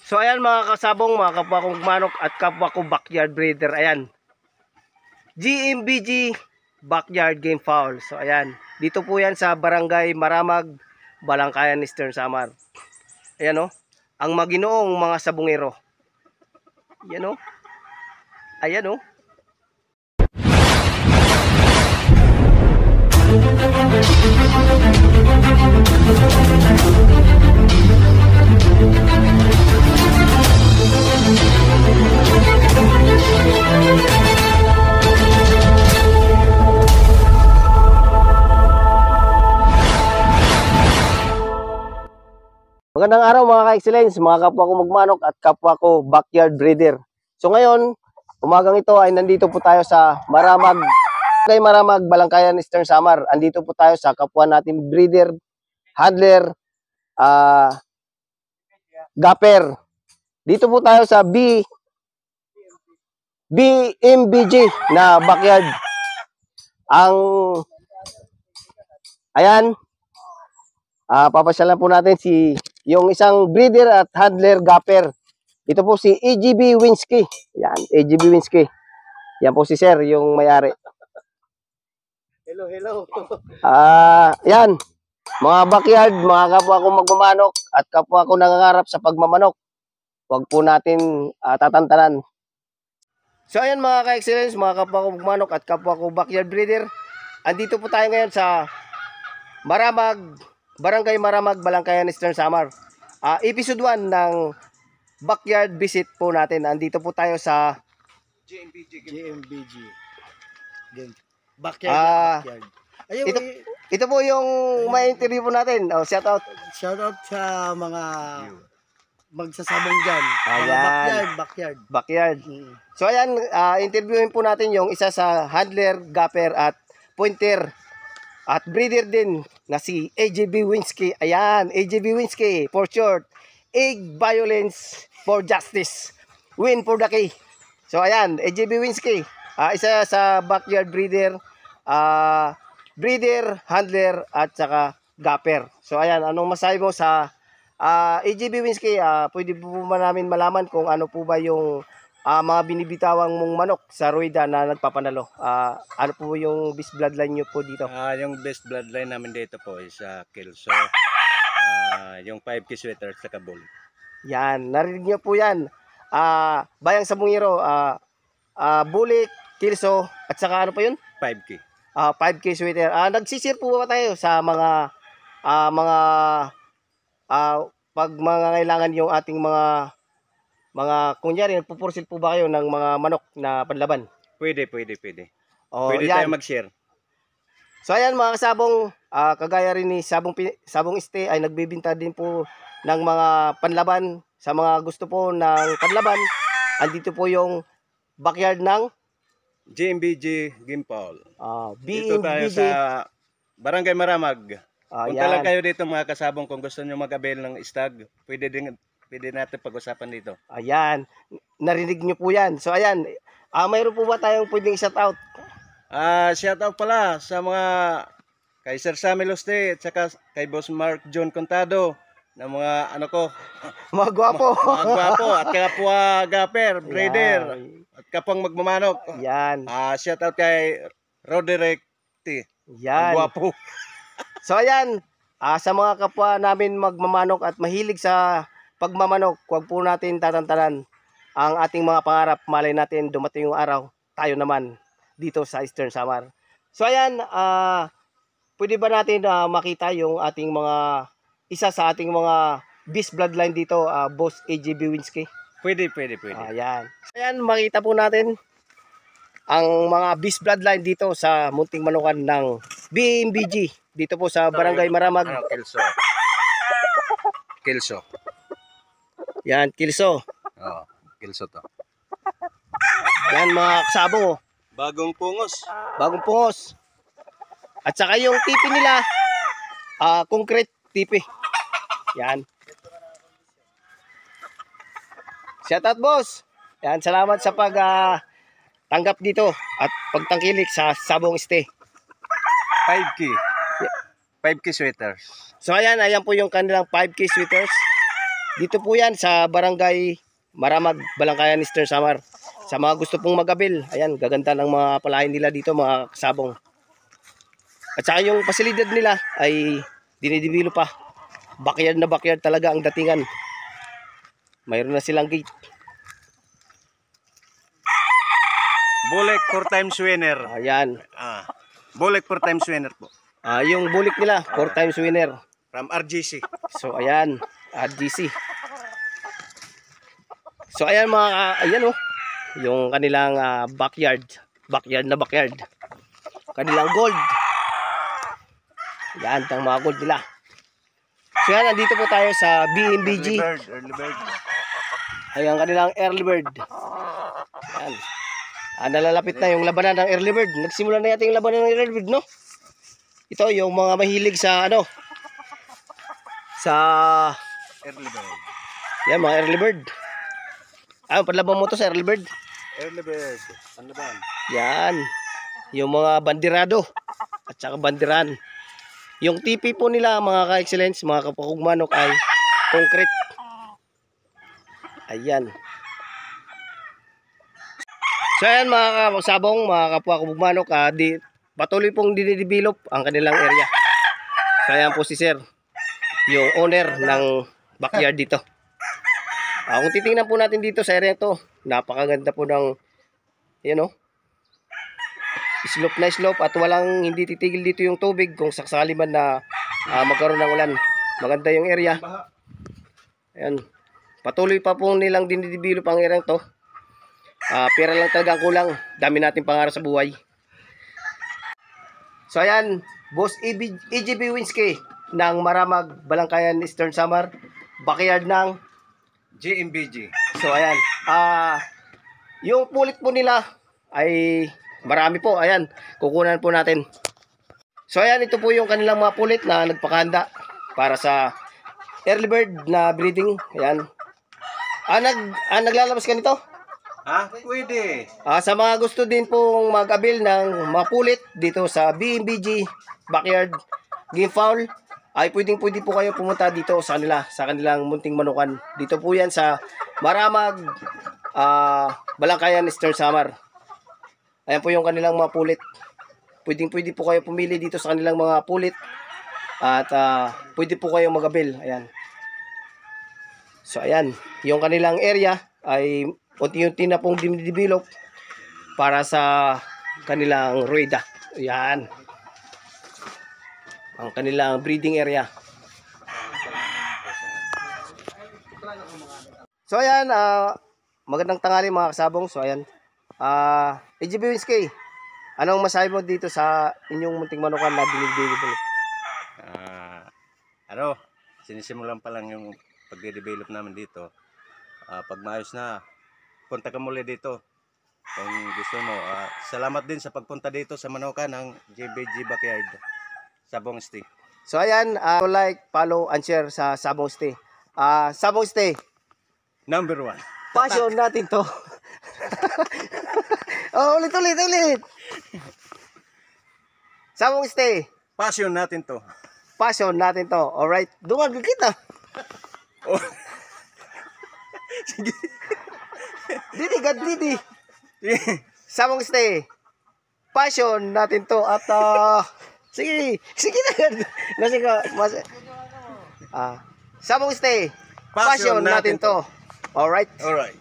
So ayan mga kasabong, mga kapwa kong manok at kapwa ko backyard breeder. Ayan. GMBG Backyard Game Fowl. So ayan. Dito po yan sa Barangay Maramag, Balangkayan, Eastern Samar. Ayan o. Ang maginoong mga sabungero. Ayan o. Ayan o. Magandang araw mga ka-excellence, mga kapwa ko magmanok at kapwa ko backyard breeder. So ngayon, umagang ito ay nandito po tayo sa Maramag, kay Maramag, Balangkayan, Eastern Samar. Andito po tayo sa kapwa natin breeder, handler, gapper. Dito po tayo sa BMBG na backyard. Ayan, papasyalan po natin yung isang breeder at handler gapper. Ito po si AGB Winsky. Yan, AGB Winsky. Yan po si sir, yung may-ari. Hello, hello. Yan. Mga backyard, mga kapwa ko magmamanok at kapwa ko nangangarap sa pagmamanok. Huwag po natin tatantanan. So ayan mga ka-excellence, mga kapwa ko magmanok at kapwa ko backyard breeder. Andito po tayo ngayon sa Maramag, Barangay Maramag, Balangkayan, Eastern Samar. Episode 1 ng backyard visit po natin. Andito po tayo sa GMBG. Backyard. Ito po yung may interview po natin. Shout out sa mga magsasabong dyan. Backyard. So ayan, interviewin po natin yung isa sa handler, gapper at pointer at breeder din na si AGB Winsky. Ayan, AGB Winsky for short. Egg Violence for Justice. Win for the key. So ayan, AGB Winsky. Isa sa backyard breeder, handler at saka gapper. So ayan, anong masabi mo sa AGB Winsky? Pwede po ba namin malaman kung ano po ba yung mga binibitawang mong manok sa Rueda na nagpapanalo? Ano po yung best bloodline nyo po dito? Yung best bloodline namin dito po is Kelso. Yung 5K sweater sa Kabul. Yan, narinig nyo po yan. Bayang Sabungero, Bulik, Kelso, at saka ano pa yun? 5K. 5K sweater. Nagsisir po ba tayo sa mga pag mga kailangan yung ating mga kunyari, nagpupursil po ba kayo ng mga manok na panlaban? Pwede. Pwede yan. tayo mag-share. So ayan mga kasabong, kagaya rin ni Sabong Este ay nagbibinta din po ng mga panlaban. Sa mga gusto po ng panlaban, andito po yung backyard ng GMBG Game Fowl. Dito tayo BMBG. sa Barangay Maramag. Punta lang Yan. kayo dito mga kasabong kung gusto nyo mag-avail ng stag. Pwede natin pag-usapan dito. Ayan, narinig nyo po yan. So ayan, mayroon po ba tayong pwedeng shout out? Shout out pala sa mga kay Sir Sammy Loste at saka kay Boss Mark John Contado na mga Mga gwapo. mga gwapo at kapwa gapper, breeder at kapwang magmamanok. Yan. Shout out kay Roderick T. Yan. Ang gwapo. So ayan, sa mga kapwa namin magmamanok at mahilig sa pagmamanok, huwag po natin tatantanan ang ating mga pangarap. Malay natin dumating yung araw, tayo naman dito sa Eastern Samar. So ayan, pwede ba natin makita yung ating isa sa ating mga beast bloodline dito, Boss AGB Winsky? Pwede. Ayan. So ayan, makita po natin ang mga beast bloodline dito sa munting manukan ng BMBG. Dito po sa Barangay Maramag. Kelso. Yan, Kelso. Kelso to. Yan mga kasabong. Bagong pungos. Bagong pungos. At saka yung tipi nila, concrete tipi. Yan. Shout out boss. Yan, salamat sa tanggap dito at pagtangkilik sa Sabong Este. 5K. 5K sweaters. So ayan po yung kanilang 5K sweaters. Dito po yan sa Barangay Maramag, Balangkayan, Eastern Samar. Sa mga gusto pong mag-abil, ayan, gaganda ng mga palahin nila dito, mga kasabong. At saka yung pasilidad nila ay dinidibilo pa. Backyard na backyard talaga ang datingan. Mayroon na silang gate. Bulek 4 times winner. Ayan. Bulek 4 times winner po. Yung bulik nila, 4 times winner. From RGC. So ayan, RGC. So ayan ayan oh, yung kanilang backyard na backyard. Kanilang gold. Yan, ang mga gold nila. So yan, nandito po tayo sa BMBG. Early bird. Ayan, kanilang early bird. Yan. Nalalapit na yung labanan ng early bird. Nagsimula na yata yung labanan ng early bird, no? Ito, yung mga mahilig sa sa Early bird. yan, mga early bird. Panlabang mo to sa early bird. Early bird. Ano ba? Yan. Yung mga bandirado at saka bandiran. Yung TP po nila, mga ka-excellence, mga kapakugmanok, ay concrete. Ayan. So ayan, mga kasabong, mga kapakugmanok, patuloy pong dinidevelop ang kanilang area. So ayan po si Sir, yung owner ng backyard dito. Kung titingnan po natin dito sa area to, napakaganda po ng, slope na slope at walang hindi titigil dito yung tubig kung sakali man na magkaroon ng ulan. Maganda yung area. Ayan. Patuloy pa po nilang dinidevelop ang area to. Pera lang talaga ang kulang. Dami natin pangarap sa buhay. So ayan, Boss EGB Winsky ng Maramag, Balangkayan, Eastern Samar. Backyard ng GMBG. So ayan, yung pulit po nila ay marami po. Ayan, kukunan po natin. So ayan, ito po yung kanilang mga pulit na nagpakahanda para sa early bird na breeding. Ayan. Naglalabas ka nito? Pwede. Sa mga gusto din pong mag-abil ng mga pulit dito sa BMBG Backyard Game Fowl, ay pwede po kayo pumunta dito sa kanilang munting manukan. Dito po yan sa Maramag, Balangkayan, Eastern Samar. Ayan po yung kanilang mga pulit. Pwede po kayo pumili dito sa kanilang mga pulit. At pwede po kayong mag-abil. Ayan. So ayan, yung kanilang area ay unti-unti na pong dinidevelop para sa kanilang rueda. Ayan. Ang kanilang breeding area. So ayan, magandang tanghali mga kasabong. So ayan, EGB Winsky, anong masabi mo dito sa inyong munting manukan na dinidevelop? Sinisimulan pa lang yung pagde-develop namin dito. Pag maayos na, punta ka muli dito kung gusto mo. Salamat din sa pagpunta dito sa manukan ng GBG Backyard, Sabong Stay. So ayan, like, follow, and share sa Sabong Stay. Sabong Stay, Number 1. passion natin to. Ulit. Sabong Stay, Passion natin to. passion natin to. Alright, dungan kita. Oh. Sige. Didi. Sabong Stay, passion natin to. At sige na. Sabong Stay, passion natin to. Alright. Alright.